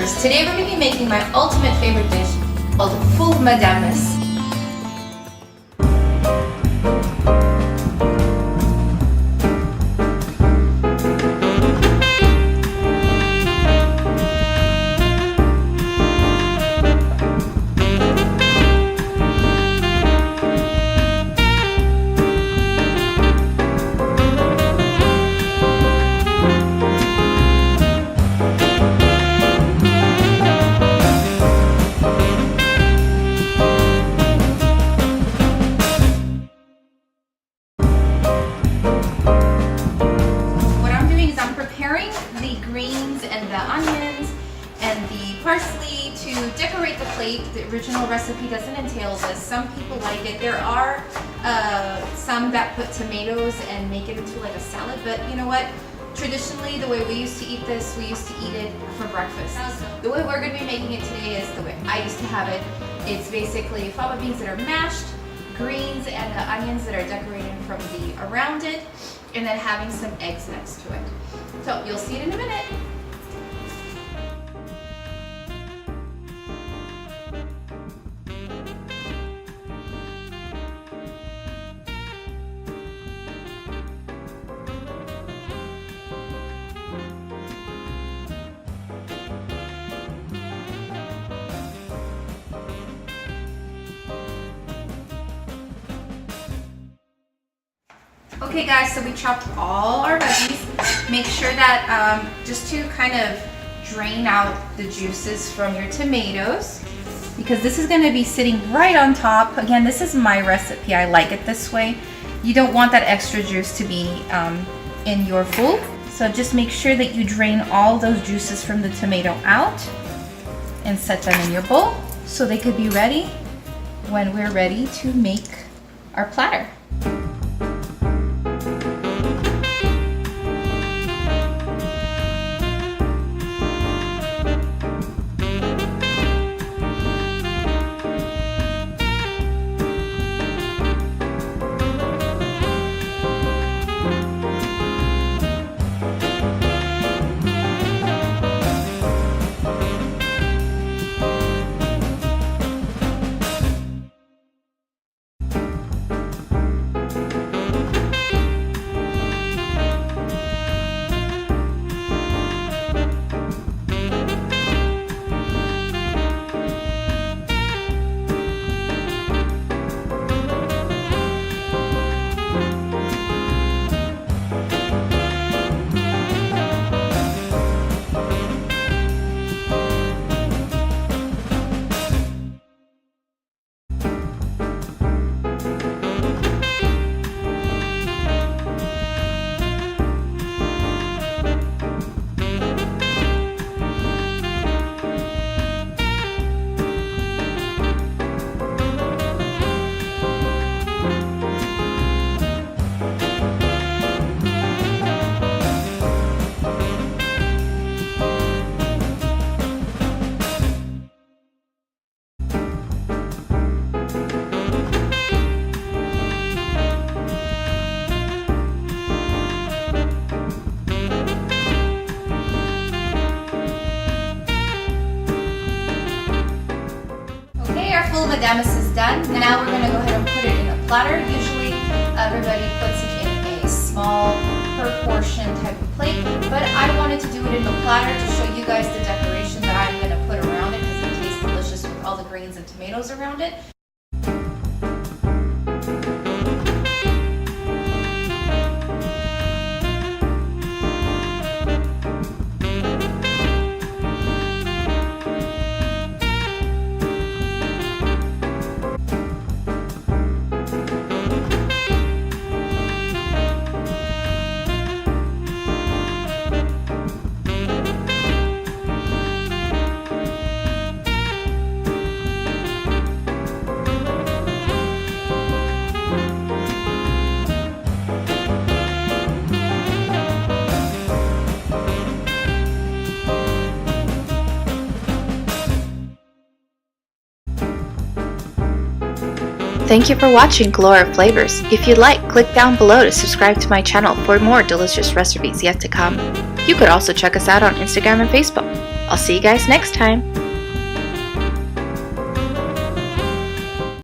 Favors. Today we're going to be making my ultimate favorite dish called Ful Medames. Preparing the greens and the onions and the parsley to decorate the plate. The original recipe doesn't entail this. Some people like it. There are some that put tomatoes and make it into like a salad, but you know what? Traditionally, the way we used to eat this, we used to eat it for breakfast. The way we're going to be making it today is the way I used to have it. It's basically fava beans that are mashed, greens and the onions that are decorated from the around it, and then having some eggs next to it. So you'll see it in a minute. Okay guys, so we chopped all our veggies. Make sure that just to kind of drain out the juices from your tomatoes, because this is going to be sitting right on top. Again, this is my recipe. I like it this way. You don't want that extra juice to be in your ful. So just make sure that you drain all those juices from the tomato out and set them in your bowl so they could be ready when we're ready to make our platter. Ful Medames is done. Now we're going to go ahead and put it in a platter. Usually everybody puts it in a small proportion type of plate, but I wanted to do it in the platter to show you guys the decoration that I'm going to put around it because it tastes delicious with all the greens and tomatoes around it. Thank you for watching Galore of Flavors. If you'd like, click down below to subscribe to my channel for more delicious recipes yet to come. You could also check us out on Instagram and Facebook. I'll see you guys next time.